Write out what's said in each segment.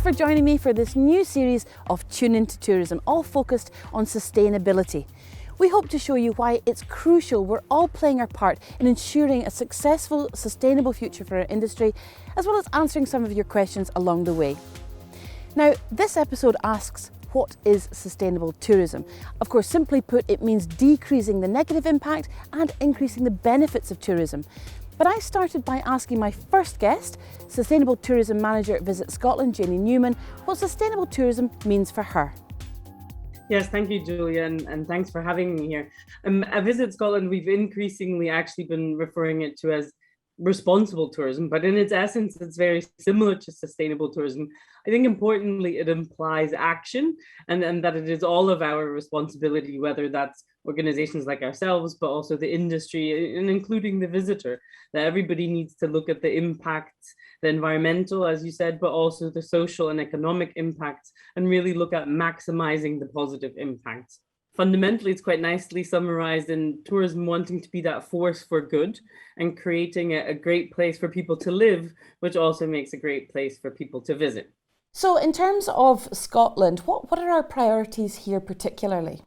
for joining me for this new series of Tune Into Tourism, all focused on sustainability. We hope to show you why it's crucial we're all playing our part in ensuring a successful, sustainable future for our industry, as well as answering some of your questions along the way. Now, this episode asks, what is sustainable tourism? Of course, simply put, it means decreasing the negative impact and increasing the benefits of tourism. But I started by asking my first guest, Sustainable Tourism Manager at Visit Scotland, Janie Newman, what sustainable tourism means for her. Yes, thank you, Julia, and thanks for having me here. At Visit Scotland, we've increasingly actually been referring it to as responsible tourism, but in its essence, it's very similar to sustainable tourism. I think importantly, it implies action and that it is all of our responsibility, whether that's organizations like ourselves, but also the industry and including the visitor, that everybody needs to look at the impacts, the environmental, as you said, but also the social and economic impacts, and really look at maximizing the positive impacts. Fundamentally, it's quite nicely summarized in tourism wanting to be that force for good and creating a great place for people to live, which also makes a great place for people to visit. So in terms of Scotland, what are our priorities here particularly?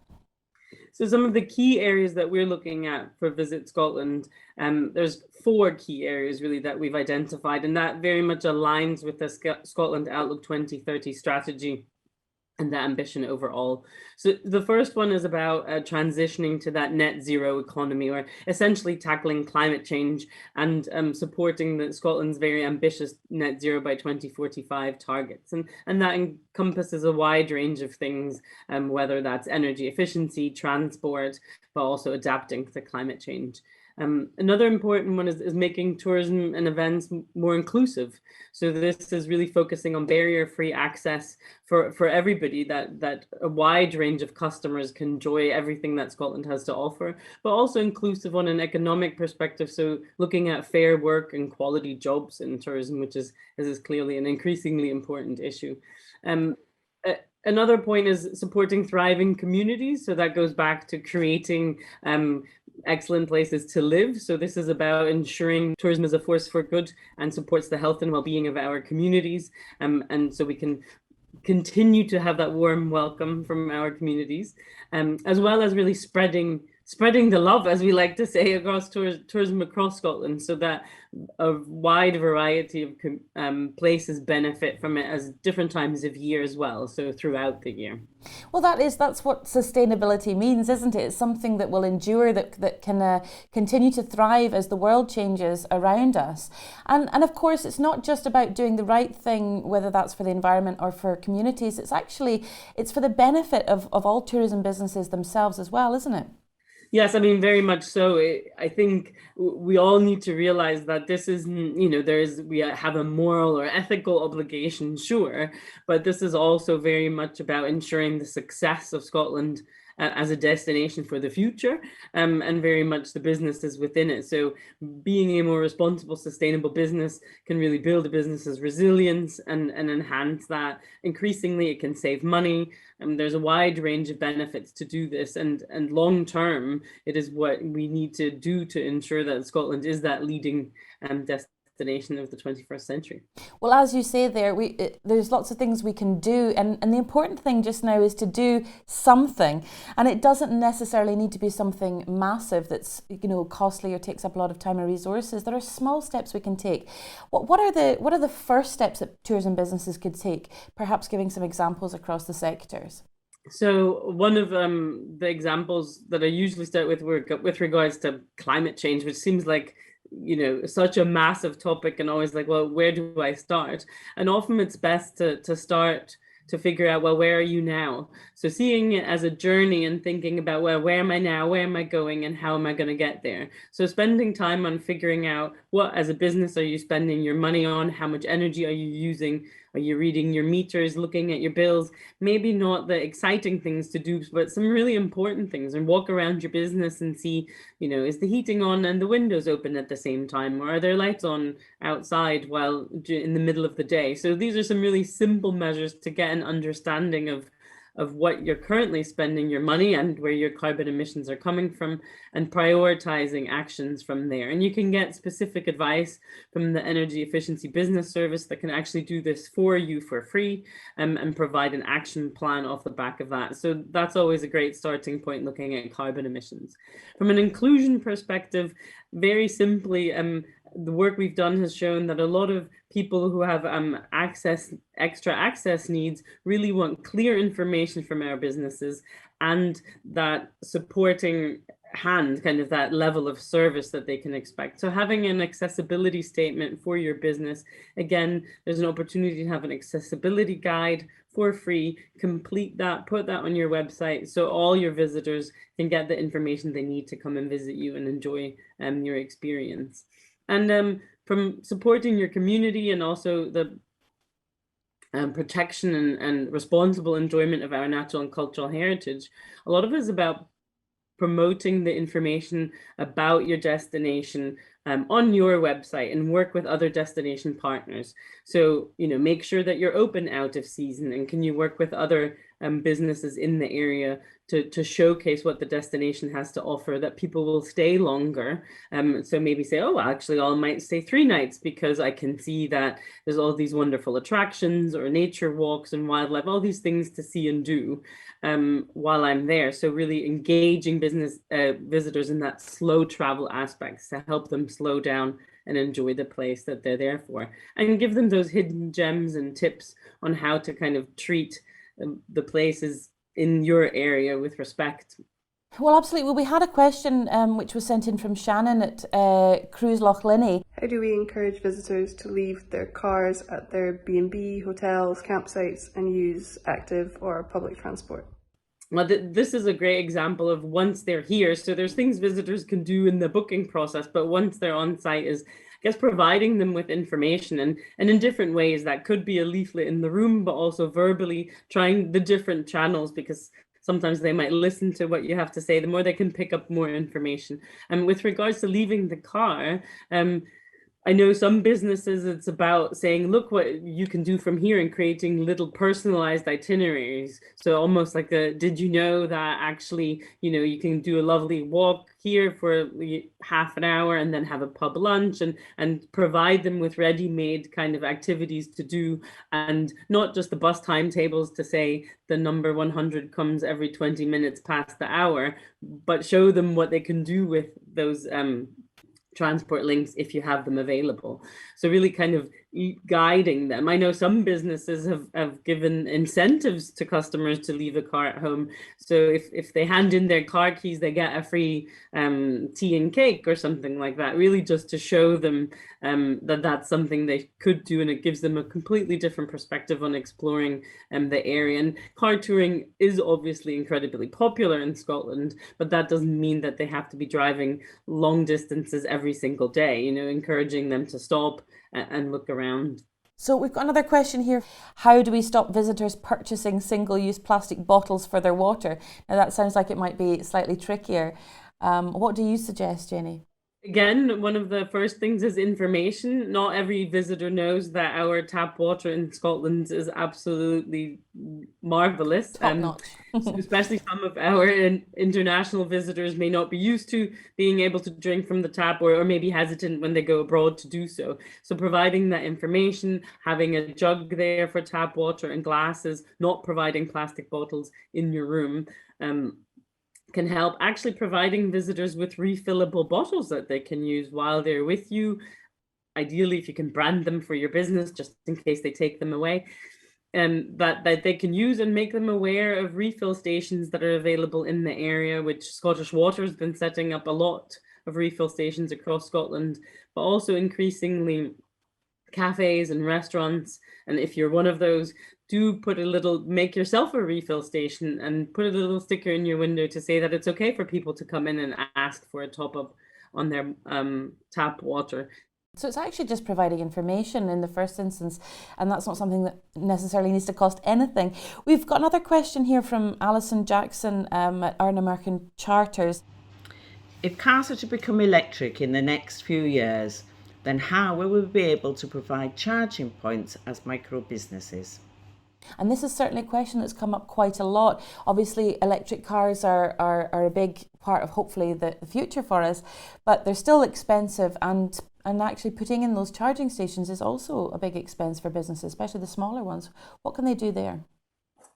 So some of the key areas that we're looking at for Visit Scotland, there's 4 key areas really that we've identified, and that very much aligns with the Scotland Outlook 2030 strategy and that ambition overall. So the first one is about transitioning to that net zero economy, or essentially tackling climate change and supporting Scotland's very ambitious net zero by 2045 targets. And that encompasses a wide range of things, whether that's energy efficiency, transport, but also adapting to climate change. Another important one is making tourism and events more inclusive. So this is really focusing on barrier-free access for everybody, that a wide range of customers can enjoy everything that Scotland has to offer, but also inclusive on an economic perspective. So looking at fair work and quality jobs in tourism, which is clearly an increasingly important issue. Another point is supporting thriving communities. So that goes back to creating excellent places to live. So this is about ensuring tourism is a force for good and supports the health and well-being of our communities. And so we can continue to have that warm welcome from our communities, as well as really spreading the love, as we like to say, across tourism across Scotland, so that a wide variety of places benefit from it as different times of year as well, so throughout the year. Well, that's what sustainability means, isn't it? It's something that will endure, that can continue to thrive as the world changes around us. And of course, it's not just about doing the right thing, whether that's for the environment or for communities. It's for the benefit of all tourism businesses themselves as well, isn't it? Yes, I mean, very much so. I think we all need to realize that this isn't, we have a moral or ethical obligation, sure, but this is also very much about ensuring the success of Scotland as a destination for the future, and very much the businesses within it. So being a more responsible, sustainable business can really build a business's resilience and enhance that. Increasingly, it can save money. There's a wide range of benefits to do this, and long term, it is what we need to do to ensure that Scotland is that leading destination of the 21st century. Well, as you say there's lots of things we can do, and the important thing just now is to do something, and it doesn't necessarily need to be something massive that's costly or takes up a lot of time or resources. There are small steps we can take. What are the first steps that tourism businesses could take, perhaps giving some examples across the sectors? So one of the examples that I usually start with regards to climate change, which seems like such a massive topic, and always like, well, where do I start? And often it's best to start to figure out, well, where are you now? So seeing it as a journey and thinking about, well, where am I now? Where am I going? And how am I going to get there? So spending time on figuring out, what as a business are you spending your money on? How much energy are you using? Are you reading your meters, looking at your bills? Maybe not the exciting things to do, but some really important things, and walk around your business and see, is the heating on and the windows open at the same time? Or are there lights on outside while in the middle of the day? So these are some really simple measures to get an understanding of of what you're currently spending your money and where your carbon emissions are coming from, and prioritizing actions from there. And you can get specific advice from the Energy Efficiency Business Service that can actually do this for you for free, and provide an action plan off the back of that. So that's always a great starting point, looking at carbon emissions. From an inclusion perspective, very simply, the work we've done has shown that a lot of people who have extra access needs really want clear information from our businesses, and that supporting hand, kind of that level of service that they can expect. So having an accessibility statement for your business, again, there's an opportunity to have an accessibility guide for free. Complete that, put that on your website, so all your visitors can get the information they need to come and visit you and enjoy your experience. And from supporting your community and also the protection and responsible enjoyment of our natural and cultural heritage, a lot of it is about promoting the information about your destination on your website, and work with other destination partners. So, make sure that you're open out of season, and can you work with other businesses in the area to showcase what the destination has to offer, that people will stay longer. So maybe say, oh, actually, I might stay 3 nights because I can see that there's all these wonderful attractions or nature walks and wildlife, all these things to see and do while I'm there. So really engaging business visitors in that slow travel aspects to help them slow down and enjoy the place that they're there for, and give them those hidden gems and tips on how to kind of treat the places in your area with respect. Well, absolutely. Well, we had a question which was sent in from Shannon at Cruise Loch Linney. How do we encourage visitors to leave their cars at their B&B, hotels, campsites, and use active or public transport? Well, this is a great example of once they're here. So there's things visitors can do in the booking process, but once they're on site is, I guess, providing them with information and in different ways. That could be a leaflet in the room, but also verbally trying the different channels, because sometimes they might listen to what you have to say. The more they can pick up more information. And with regards to leaving the car, I know some businesses, it's about saying, look what you can do from here, and creating little personalized itineraries. So almost like did you know that actually, you can do a lovely walk here for half an hour and then have a pub lunch, and provide them with ready-made kind of activities to do, and not just the bus timetables to say the number 100 comes every 20 minutes past the hour, but show them what they can do with those transport links if you have them available. So really kind of guiding them. I know some businesses have given incentives to customers to leave a car at home. So if they hand in their car keys, they get a free tea and cake or something like that, really just to show them that that's something they could do, and it gives them a completely different perspective on exploring the area. And car touring is obviously incredibly popular in Scotland, but that doesn't mean that they have to be driving long distances every single day, encouraging them to stop and look around. So we've got another question here. How do we stop visitors purchasing single-use plastic bottles for their water? Now that sounds like it might be slightly trickier. What do you suggest, Jenny? Again, one of the first things is information. Not every visitor knows that our tap water in Scotland is absolutely marvellous. Top notch. Especially some of our international visitors may not be used to being able to drink from the tap, or maybe hesitant when they go abroad to do so. So providing that information, having a jug there for tap water and glasses, not providing plastic bottles in your room, can help. Actually providing visitors with refillable bottles that they can use while they're with you. Ideally, if you can brand them for your business, just in case they take them away, that they can use, and make them aware of refill stations that are available in the area, which Scottish Water has been setting up a lot of refill stations across Scotland, but also increasingly cafes and restaurants. And if you're one of those, do make yourself a refill station and put a little sticker in your window to say that it's okay for people to come in and ask for a top up on their tap water. So it's actually just providing information in the first instance, and that's not something that necessarily needs to cost anything. We've got another question here from Alison Jackson at Earn American Charters. If cars are to become electric in the next few years, then how will we be able to provide charging points as micro businesses? And this is certainly a question that's come up quite a lot. Obviously, electric cars are a big part of hopefully the future for us, but they're still expensive, and actually putting in those charging stations is also a big expense for businesses, especially the smaller ones. What can they do there?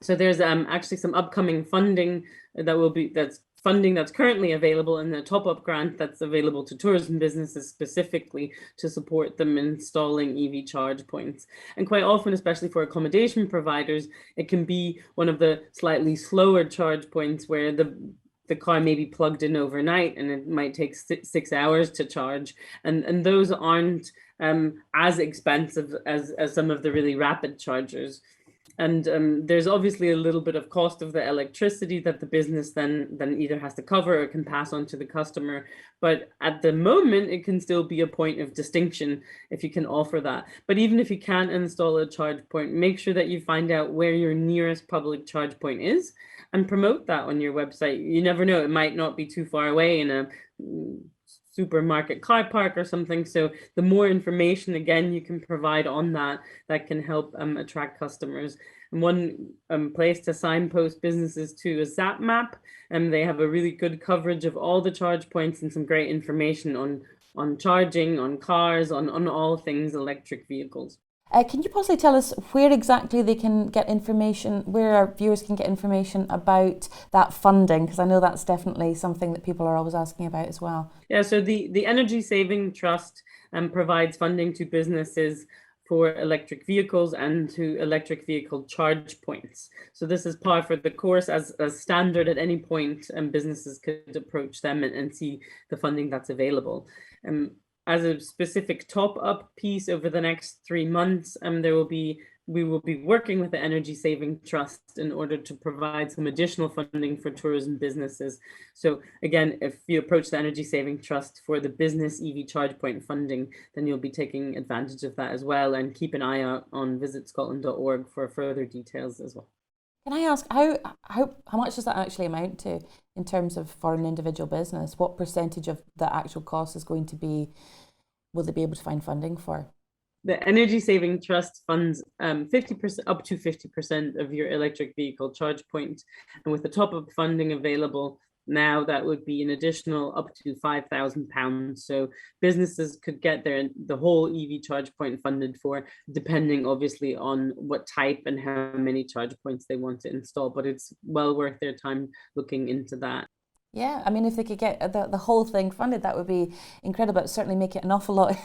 So there's actually some upcoming funding that's funding that's currently available in the top-up grant that's available to tourism businesses specifically to support them installing EV charge points. And quite often, especially for accommodation providers, it can be one of the slightly slower charge points where the car may be plugged in overnight and it might take 6 hours to charge. And those aren't as expensive as some of the really rapid chargers. And there's obviously a little bit of cost of the electricity that the business then either has to cover or can pass on to the customer. But at the moment, it can still be a point of distinction if you can offer that. But even if you can't install a charge point, make sure that you find out where your nearest public charge point is and promote that on your website. You never know, it might not be too far away in a supermarket car park or something. So the more information, again, you can provide on that can help attract customers. And one place to signpost businesses to is ZAP MAP, and they have a really good coverage of all the charge points and some great information on charging, on cars, on all things electric vehicles. Can you possibly tell us where exactly they can get information, where our viewers can get information about that funding? Because I know that's definitely something that people are always asking about as well. Yeah, so the Energy Saving Trust provides funding to businesses for electric vehicles and to electric vehicle charge points. So this is par for the course as standard at any point, and businesses could approach them and see the funding that's available. As a specific top-up piece over the next 3 months, we will be working with the Energy Saving Trust in order to provide some additional funding for tourism businesses. So again, if you approach the Energy Saving Trust for the business EV charge point funding, then you'll be taking advantage of that as well, and keep an eye out on visitscotland.org for further details as well. Can I ask, how much does that actually amount to in terms of for an individual business? What percentage of the actual cost is going to be, will they be able to find funding for? The Energy Saving Trust funds 50% up to 50% of your electric vehicle charge point. And with the top-up funding available now, that would be an additional up to £5,000. So businesses could get the whole EV charge point funded for, depending obviously on what type and how many charge points they want to install. But it's well worth their time looking into that. Yeah, I mean, if they could get the whole thing funded, that would be incredible. It would certainly make it an awful lot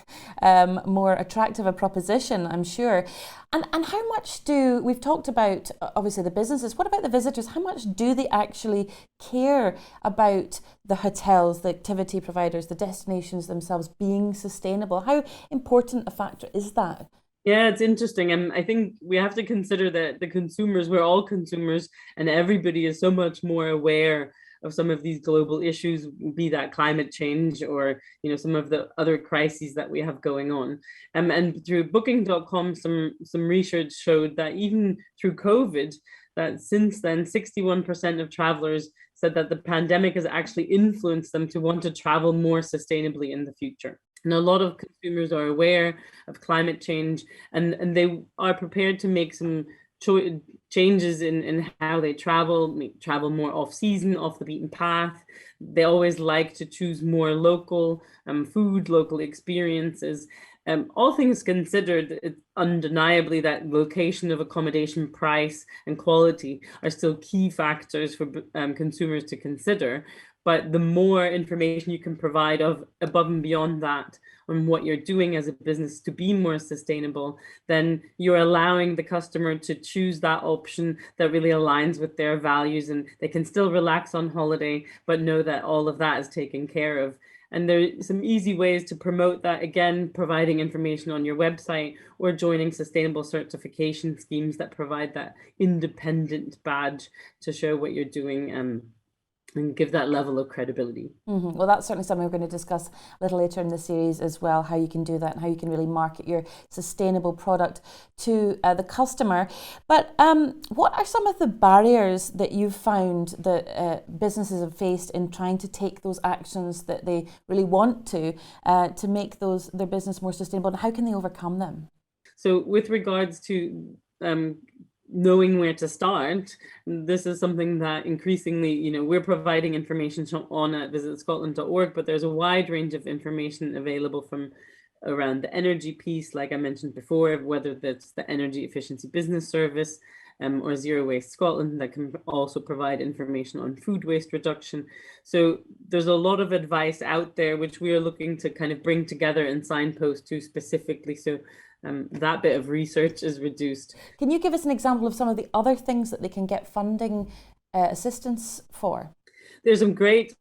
more attractive a proposition, I'm sure. And how much we've talked about, obviously, the businesses, what about the visitors? How much do they actually care about the hotels, the activity providers, the destinations themselves being sustainable? How important a factor is that? Yeah, it's interesting. And I think we have to consider that the consumers, we're all consumers, and everybody is so much more aware of some of these global issues, be that climate change or some of the other crises that we have going on. And through booking.com, some research showed that even through COVID, that since then 61% of travelers said that the pandemic has actually influenced them to want to travel more sustainably in the future. And a lot of consumers are aware of climate change, and they are prepared to make some changes in how they travel more off season, off the beaten path. They always like to choose more local food, local experiences. All things considered, it's undeniably that location of accommodation, price, and quality are still key factors for consumers to consider. But the more information you can provide above and beyond that on what you're doing as a business to be more sustainable, then you're allowing the customer to choose that option that really aligns with their values, and they can still relax on holiday, but know that all of that is taken care of. And there are some easy ways to promote that, again, providing information on your website or joining sustainable certification schemes that provide that independent badge to show what you're doing and give that level of credibility. Mm-hmm. Well, that's certainly something we're going to discuss a little later in the series as well, how you can do that and how you can really market your sustainable product to the customer. But what are some of the barriers that you've found that businesses have faced in trying to take those actions that they really want to make their business more sustainable, and how can they overcome them? So with regards to knowing where to start, this is something that increasingly, we're providing information on at visitscotland.org, but there's a wide range of information available from around the energy piece, like I mentioned before, whether that's the Energy Efficiency Business Service or Zero Waste Scotland, that can also provide information on food waste reduction. So there's a lot of advice out there, which we are looking to kind of bring together and signpost to specifically. So that bit of research is reduced. Can you give us an example of some of the other things that they can get funding assistance for? There's some great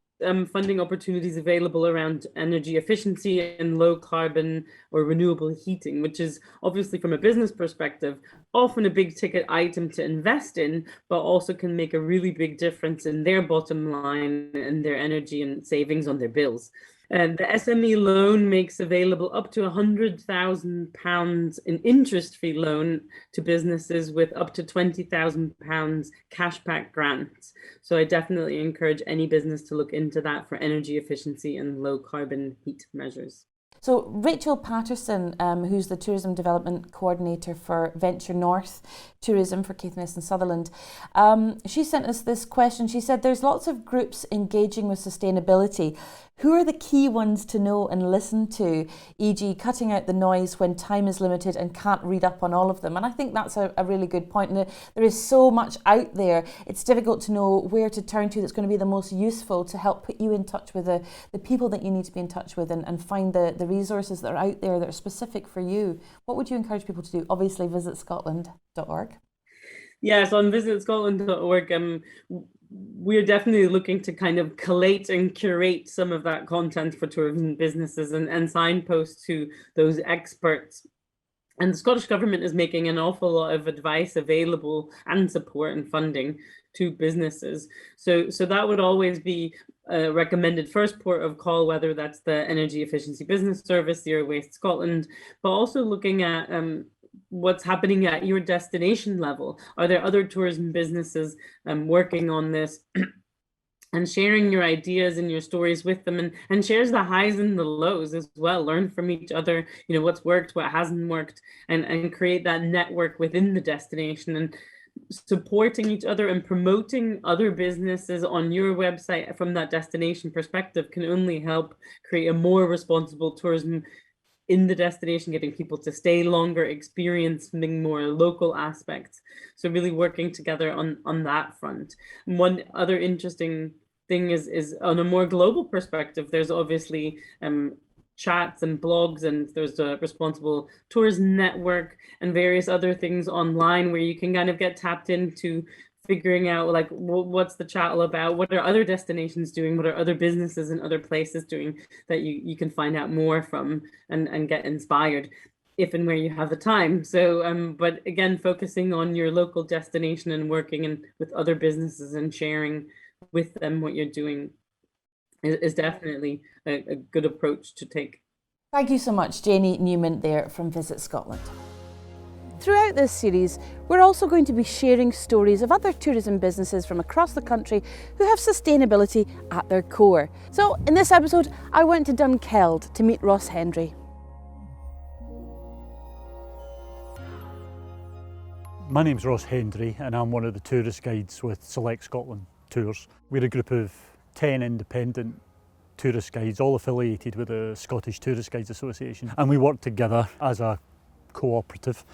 funding opportunities available around energy efficiency and low carbon or renewable heating, which is obviously from a business perspective often a big ticket item to invest in, but also can make a really big difference in their bottom line and their energy and savings on their bills. And the SME loan makes available up to £100,000 in interest-free loan to businesses with up to £20,000 cashback grants. So I definitely encourage any business to look into that for energy efficiency and low carbon heat measures. So Rachel Patterson, who's the Tourism Development Coordinator for Venture North Tourism for Caithness and Sutherland, she sent us this question. She said there's lots of groups engaging with sustainability. Who are the key ones to know and listen to, e.g. cutting out the noise when time is limited and can't read up on all of them? And I think that's a really good point. And there is so much out there. It's difficult to know where to turn to that's going to be the most useful to help put you in touch with the people that you need to be in touch with and find the resources that are out there that are specific for you. What would you encourage people to do? Obviously, VisitScotland.org. Yes, on VisitScotland.org, we're definitely looking to kind of collate and curate some of that content for tourism businesses and signpost to those experts. And the Scottish Government is making an awful lot of advice available and support and funding to businesses. So that would always be a recommended first port of call, whether that's the Energy Efficiency Business Service, Zero Waste Scotland, but also looking at what's happening at your destination level. Are there other tourism businesses working on this? And sharing your ideas and your stories with them, and shares the highs and the lows as well. Learn from each other, what's worked, what hasn't worked, and create that network within the destination, and supporting each other and promoting other businesses on your website from that destination perspective can only help create a more responsible tourism in the destination, getting people to stay longer, experiencing more local aspects. So really working together on that front. And one other interesting thing is on a more global perspective, there's obviously chats and blogs, and there's a Responsible Tourism Network and various other things online where you can kind of get tapped into figuring out like what's the chat all about, what are other destinations doing, what are other businesses and other places doing that you can find out more from and get inspired if and where you have the time. So but again, focusing on your local destination and working with other businesses and sharing with them what you're doing is definitely a good approach to take. Thank you so much, Janie Newman there from Visit Scotland. Throughout this series, we're also going to be sharing stories of other tourism businesses from across the country who have sustainability at their core. So in this episode, I went to Dunkeld to meet Ross Hendry. My name's Ross Hendry and I'm one of the tourist guides with Select Scotland Tours. We're a group of 10 independent tourist guides, all affiliated with the Scottish Tourist Guides Association, and we work together as a cooperative.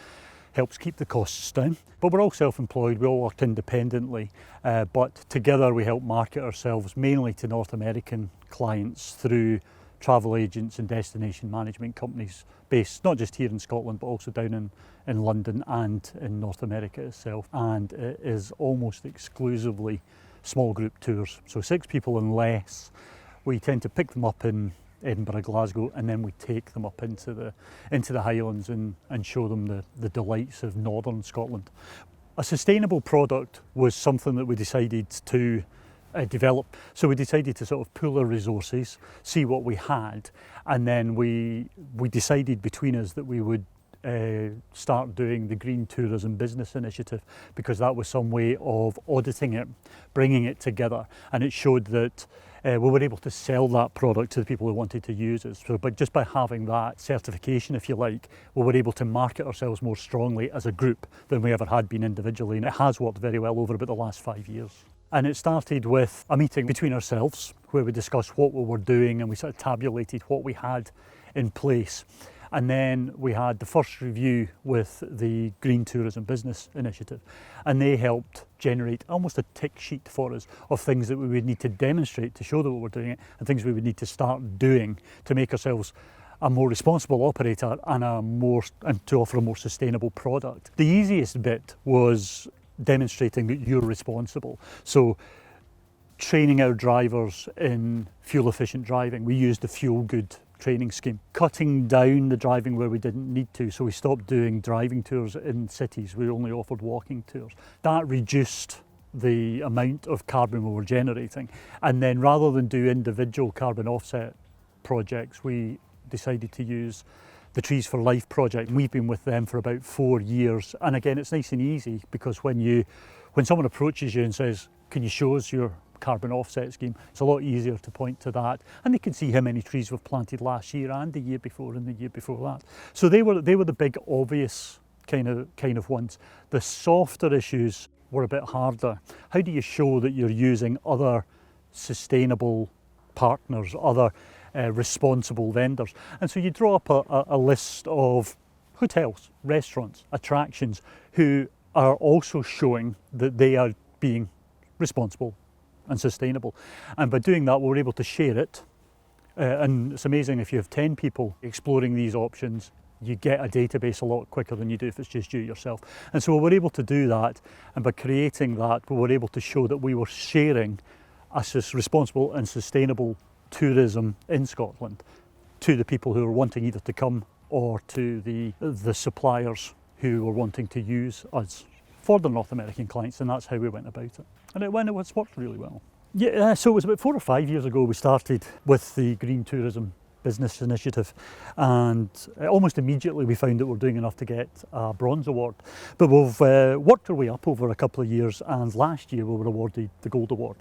Helps keep the costs down. But we're all self-employed, we all work independently, but together we help market ourselves mainly to North American clients through travel agents and destination management companies based not just here in Scotland but also down in London and in North America itself. And it is almost exclusively small group tours, so 6 people and less. We tend to pick them up in Edinburgh, Glasgow, and then we take them up into the Highlands and show them the delights of northern Scotland. A sustainable product was something that we decided to develop. So we decided to sort of pool our resources, see what we had, and then we decided between us that we would start doing the Green Tourism Business Initiative, because that was some way of auditing it, bringing it together, and it showed that we were able to sell that product to the people who wanted to use it. So, but just by having that certification, if you like, we were able to market ourselves more strongly as a group than we ever had been individually, and it has worked very well over about the last 5 years. And it started with a meeting between ourselves where we discussed what we were doing and we sort of tabulated what we had in place. And then we had the first review with the Green Tourism Business Initiative, and they helped generate almost a tick sheet for us of things that we would need to demonstrate to show that we were doing it, and things we would need to start doing to make ourselves a more responsible operator and to offer a more sustainable product. The easiest bit was demonstrating that you're responsible. So training our drivers in fuel efficient driving. We used the Fuel Good training scheme, cutting down the driving where we didn't need to. So we stopped doing driving tours in cities. We only offered walking tours. That reduced the amount of carbon we were generating. And then rather than do individual carbon offset projects, we decided to use the Trees for Life project. And we've been with them for about 4 years. And again, it's nice and easy because when someone approaches you and says, can you show us your carbon offset scheme, it's a lot easier to point to that, and they can see how many trees we've planted last year and the year before and the year before that. So they were the big obvious kind of ones. The softer issues were a bit harder. How do you show that you're using other sustainable partners, other responsible vendors? And so you draw up a list of hotels, restaurants, attractions who are also showing that they are being responsible and sustainable. And by doing that, we were able to share it. And it's amazing, if you have 10 people exploring these options, you get a database a lot quicker than you do if it's just you yourself. And so we were able to do that, and by creating that, we were able to show that we were sharing a responsible and sustainable tourism in Scotland to the people who were wanting either to come or to the suppliers who were wanting to use us for the North American clients, and that's how we went about it. And it worked really well. Yeah, so it was about 4 or 5 years ago we started with the Green Tourism Business Initiative, and almost immediately we found that we're doing enough to get a bronze award. But we've worked our way up over a couple of years, and last year we were awarded the gold award.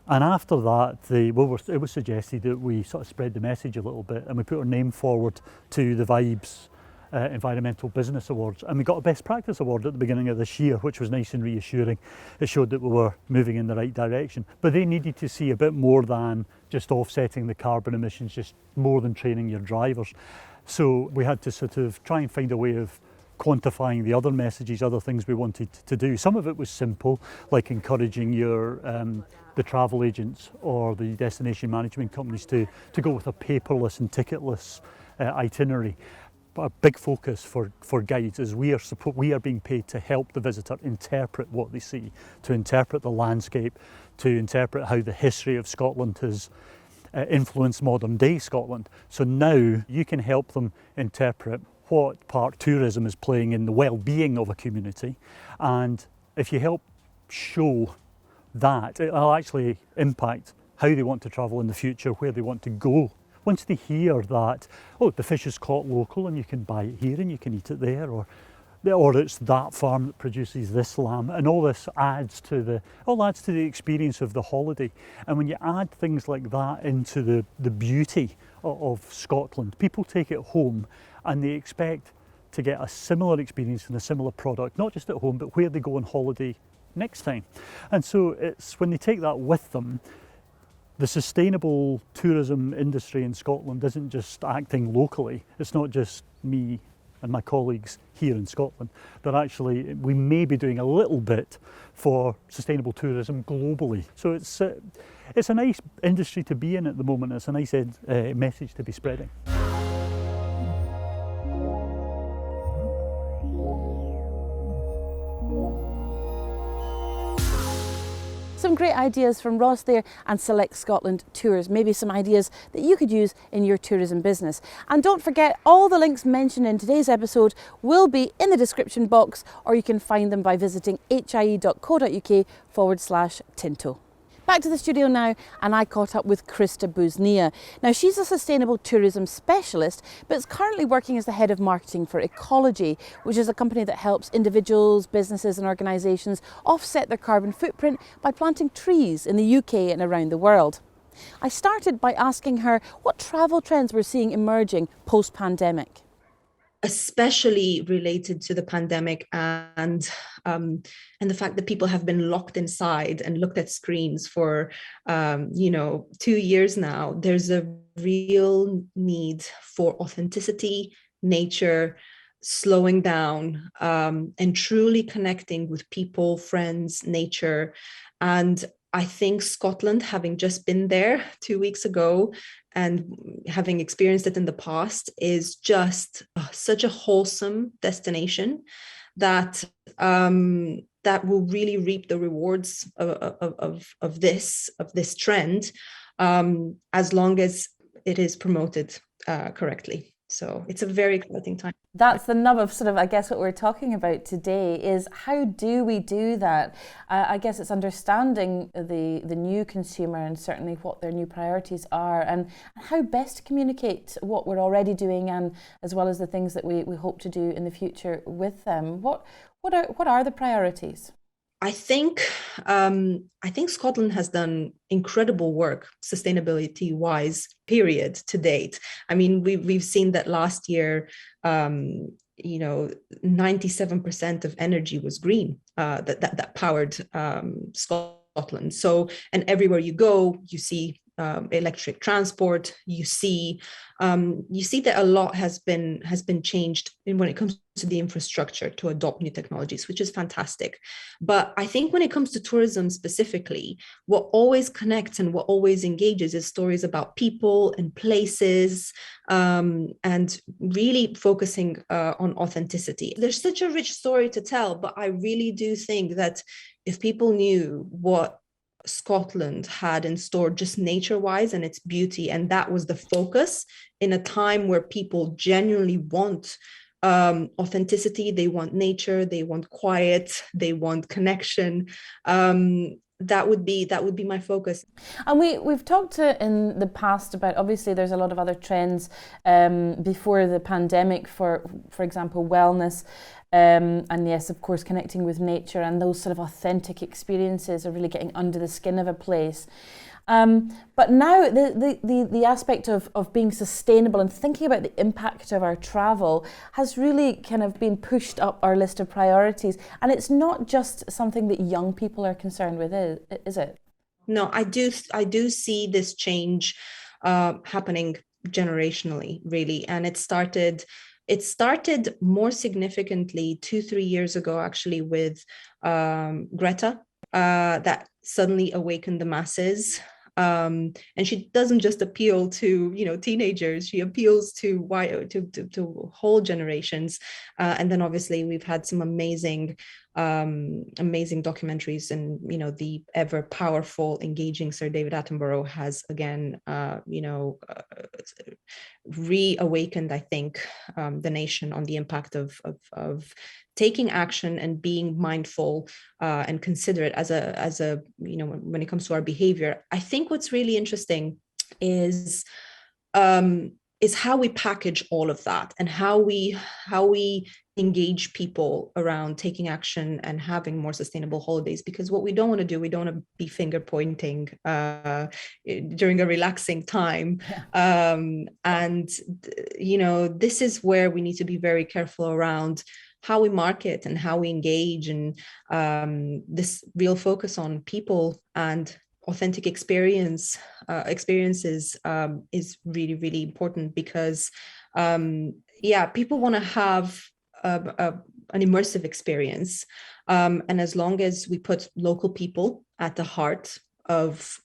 And after that, it was suggested that we sort of spread the message a little bit, and we put our name forward to the VIBES Environmental Business Awards, and we got a Best Practice Award at the beginning of this year, which was nice and reassuring. It showed that we were moving in the right direction, but they needed to see a bit more than just offsetting the carbon emissions, just more than training your drivers. So we had to sort of try and find a way of quantifying the other messages, other things we wanted to do. Some of it was simple, like encouraging the travel agents or the destination management companies to go with a paperless and ticketless itinerary. A big focus for guides is we are being paid to help the visitor interpret what they see, to interpret the landscape, to interpret how the history of Scotland has influenced modern day Scotland. So now you can help them interpret what part tourism is playing in the well-being of a community, and if you help show that, it'll actually impact how they want to travel in the future, where they want to go. Once they hear that, oh, the fish is caught local and you can buy it here and you can eat it there, or it's that farm that produces this lamb, and all this adds to the experience of the holiday. And when you add things like that into the beauty of Scotland, people take it home and they expect to get a similar experience and a similar product, not just at home, but where they go on holiday next time. And so it's when they take that with them, the sustainable tourism industry in Scotland isn't just acting locally. It's not just me and my colleagues here in Scotland. We may be doing a little bit for sustainable tourism globally. So it's a nice industry to be in at the moment. It's a nice message to be spreading. Some great ideas from Ross there and Select Scotland Tours, maybe some ideas that you could use in your tourism business. And don't forget, all the links mentioned in today's episode will be in the description box, or you can find them by visiting hie.co.uk/Tinto. Back to the studio now, and I caught up with Krista Buznia. Now, she's a sustainable tourism specialist, but is currently working as the head of marketing for Ecology, which is a company that helps individuals, businesses and organisations offset their carbon footprint by planting trees in the UK and around the world. I started by asking her what travel trends we're seeing emerging post-pandemic. Especially related to the pandemic and the fact that people have been locked inside and looked at screens for 2 years now. There's a real need for authenticity, nature, slowing down, and truly connecting with people, friends, nature. And I think Scotland, having just been there 2 weeks ago and having experienced it in the past, is just such a wholesome destination that that will really reap the rewards of this trend, as long as it is promoted correctly. So it's a very exciting time. That's the nub of sort of, I guess, what we're talking about today is how do we do that? I guess it's understanding the new consumer and certainly what their new priorities are and how best to communicate what we're already doing and as well as the things that we hope to do in the future with them. What are the priorities? I think Scotland has done incredible work sustainability-wise, period, to date. I mean, we've seen that last year, 97% of energy was green that powered Scotland. So, and everywhere you go, you see electric transport. You see that a lot has been changed when it comes to the infrastructure to adopt new technologies, which is fantastic. But I think when it comes to tourism specifically, what always connects and what always engages is stories about people and places, and really focusing on authenticity. There's such a rich story to tell, but I really do think that if people knew what Scotland had in store just nature-wise and its beauty, and that was the focus in a time where people genuinely want authenticity, they want nature, they want quiet, they want connection. That would be my focus. And we've talked in the past about, obviously there's a lot of other trends before the pandemic, for example wellness, and yes, of course, connecting with nature and those sort of authentic experiences are really getting under the skin of a place. But now the aspect of being sustainable and thinking about the impact of our travel has really kind of been pushed up our list of priorities. And it's not just something that young people are concerned with, is it? No, I do see this change happening generationally, really. And it started more significantly 2-3 years ago, actually, with Greta, that suddenly awakened the masses. And she doesn't just appeal to teenagers; she appeals to whole generations. And then obviously we've had some amazing documentaries, and the ever powerful, engaging Sir David Attenborough has again reawakened, I think, the nation on the impact of taking action and being mindful and considerate as a when it comes to our behavior. I think what's really interesting is how we package all of that and how we engage people around taking action and having more sustainable holidays. Because what we don't want to do, we don't want to be finger pointing during a relaxing time. And this is where we need to be very careful around how we market and how we engage, and this real focus on people and authentic experiences is really, really important, because people want to have an immersive experience, and as long as we put local people at the heart of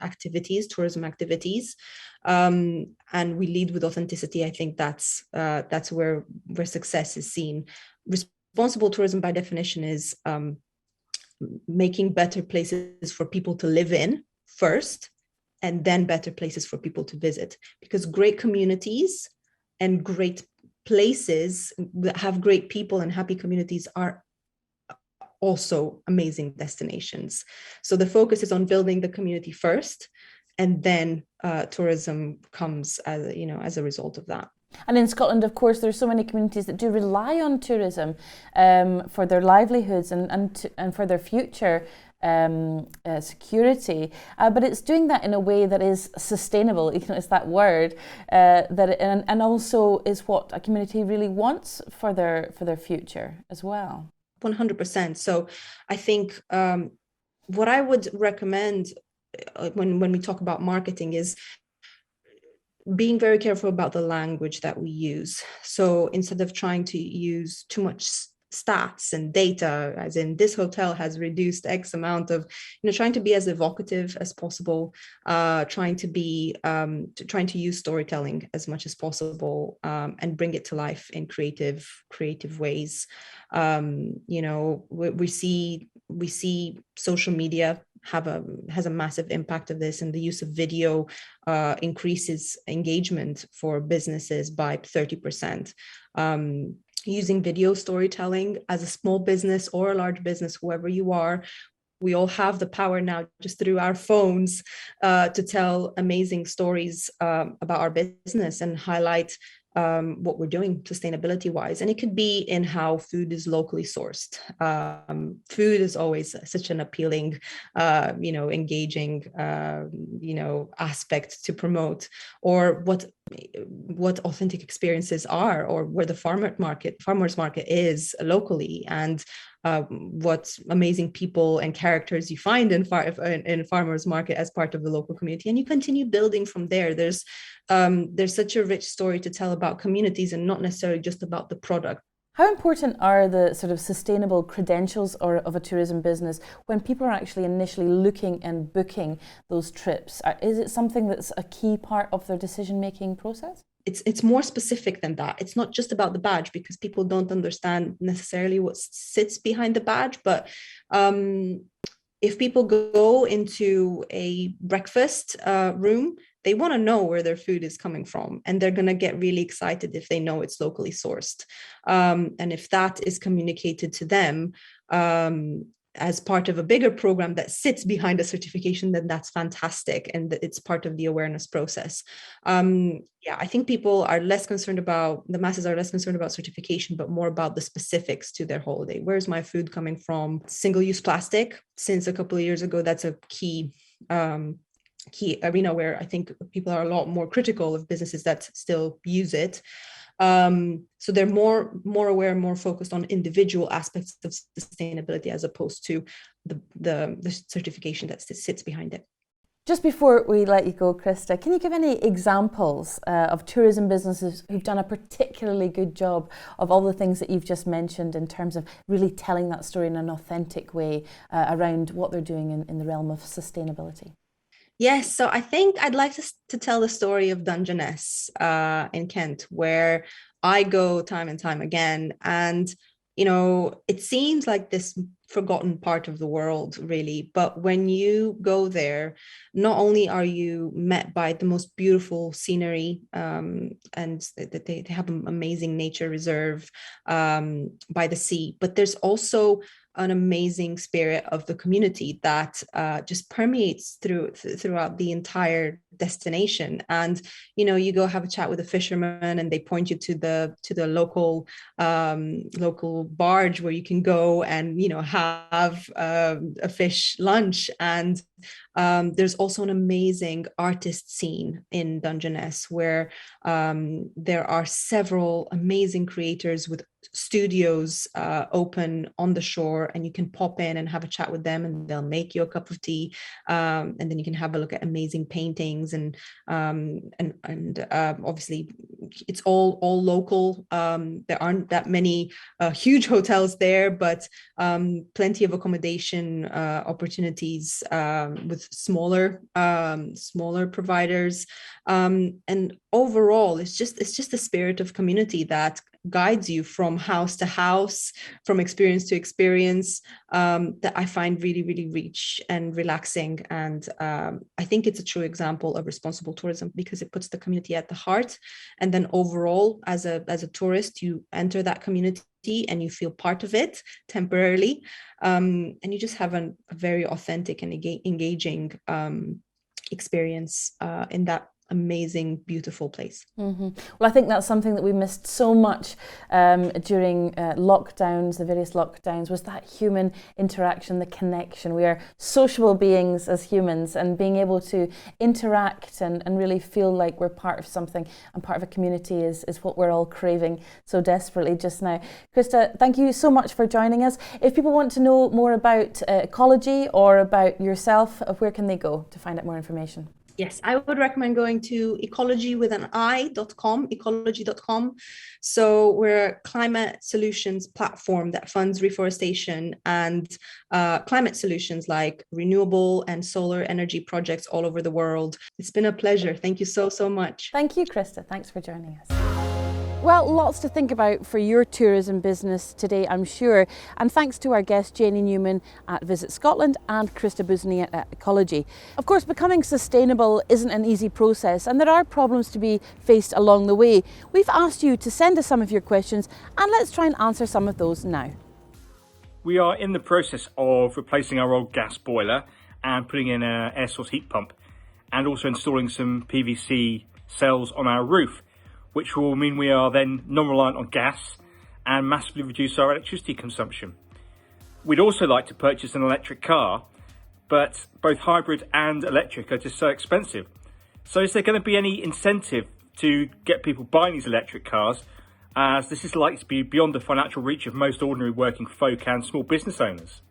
activities, tourism activities, and we lead with authenticity, I think that's where success is seen. Responsible tourism, by definition, is making better places for people to live in first, and then better places for people to visit. Because great communities and great places that have great people and happy communities are also amazing destinations. So the focus is on building the community first, and then tourism comes as a result of that. And in Scotland, of course, there's so many communities that do rely on tourism for their livelihoods and for their future. security, but it's doing that in a way that is sustainable. It's that word and also is what a community really wants for their future as well. 100%. So I think what I would recommend when we talk about marketing is being very careful about the language that we use. So instead of trying to use too much stats and data, as in this hotel has reduced X amount of, trying to be as evocative as possible, trying to use storytelling as much as possible, and bring it to life in creative ways. We see social media has a massive impact of this, and the use of video increases engagement for businesses by 30%. Using video storytelling as a small business or a large business, whoever you are, we all have the power now just through our phones to tell amazing stories about our business and highlight what we're doing sustainability wise. And it could be in how food is locally sourced. Food is always such an appealing, engaging, aspect to promote, or what authentic experiences are, or where the farmers market is locally, and what amazing people and characters you find in farmers market as part of the local community, and you continue building from there. There's such a rich story to tell about communities, and not necessarily just about the product. How important are the sort of sustainable credentials of a tourism business when people are actually initially looking and booking those trips? Is it something that's a key part of their decision-making process? It's more specific than that. It's not just about the badge, because people don't understand necessarily what sits behind the badge. But if people go into a breakfast room, they want to know where their food is coming from, and they're going to get really excited if they know it's locally sourced. And if that is communicated to them as part of a bigger program that sits behind a certification, then that's fantastic, and it's part of the awareness process. I think people are less concerned about, the masses are less concerned about certification, but more about the specifics to their holiday. Where's my food coming from? Single-use plastic, since a couple of years ago, that's a key arena where I think people are a lot more critical of businesses that still use it. So they're more aware, more focused on individual aspects of sustainability as opposed to the certification that sits behind it. Just before we let you go, Krista, can you give any examples of tourism businesses who've done a particularly good job of all the things that you've just mentioned in terms of really telling that story in an authentic way around what they're doing in the realm of sustainability? Yes, so I think I'd like to tell the story of Dungeness in Kent, where I go time and time again. And, it seems like this forgotten part of the world, really. But when you go there, not only are you met by the most beautiful scenery, and that they have an amazing nature reserve by the sea, but there's also an amazing spirit of the community that just permeates throughout the entire destination. And you go have a chat with a fisherman, and they point you to the local barge where you can go and have a fish lunch. And there's also an amazing artist scene in Dungeness where there are several amazing creators with studios open on the shore, and you can pop in and have a chat with them, and they'll make you a cup of tea, and then you can have a look at amazing paintings, and obviously it's all local. There aren't that many huge hotels there, but plenty of accommodation opportunities with smaller providers, and overall it's just the spirit of community that guides you from house to house, from experience to experience, that I find really, really rich and relaxing. And I think it's a true example of responsible tourism, because it puts the community at the heart. And then overall, as a tourist, you enter that community and you feel part of it temporarily, and you just have a very authentic and engaging experience in that amazing, beautiful place. Well, I think that's something that we missed so much during lockdowns, the various lockdowns, was that human interaction, the connection. We are sociable beings as humans, and being able to interact and really feel like we're part of something and part of a community is what we're all craving so desperately just now. Krista, thank you so much for joining us. If people want to know more about ecology or about yourself, where can they go to find out more information? Yes, I would recommend going to ecology.com. So we're a climate solutions platform that funds reforestation and climate solutions like renewable and solar energy projects all over the world. It's been a pleasure. Thank you so much. Thank you, Krista. Thanks for joining us. Well, lots to think about for your tourism business today, I'm sure. And thanks to our guests, Janie Newman at Visit Scotland and Krista Busney at Ecology. Of course, becoming sustainable isn't an easy process, and there are problems to be faced along the way. We've asked you to send us some of your questions, and let's try and answer some of those now. We are in the process of replacing our old gas boiler and putting in an air source heat pump, and also installing some PVC cells on our roof, which will mean we are then non-reliant on gas and massively reduce our electricity consumption. We'd also like to purchase an electric car, but both hybrid and electric are just so expensive. So is there going to be any incentive to get people buying these electric cars, as this is likely to be beyond the financial reach of most ordinary working folk and small business owners?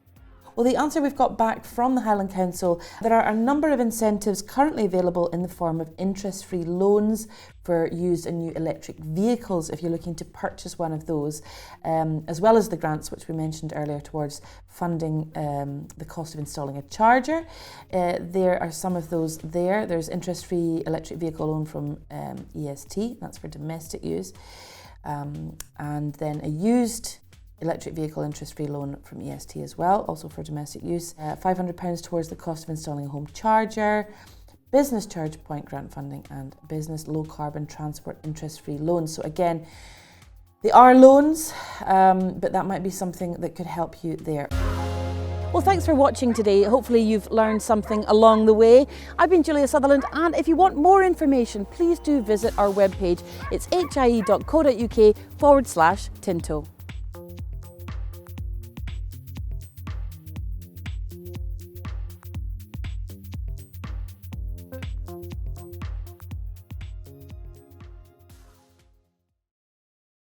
Well, the answer we've got back from the Highland Council, there are a number of incentives currently available in the form of interest-free loans for used and new electric vehicles if you're looking to purchase one of those, as well as the grants which we mentioned earlier towards funding the cost of installing a charger. There are some of those there. There's interest-free electric vehicle loan from EST, that's for domestic use, and then a used electric vehicle interest-free loan from EST as well, also for domestic use. £500 towards the cost of installing a home charger, business charge point grant funding, and business low carbon transport interest-free loans. So again, they are loans, but that might be something that could help you there. Well, thanks for watching today. Hopefully you've learned something along the way. I've been Julia Sutherland, and if you want more information, please do visit our webpage. It's hie.co.uk/Tinto.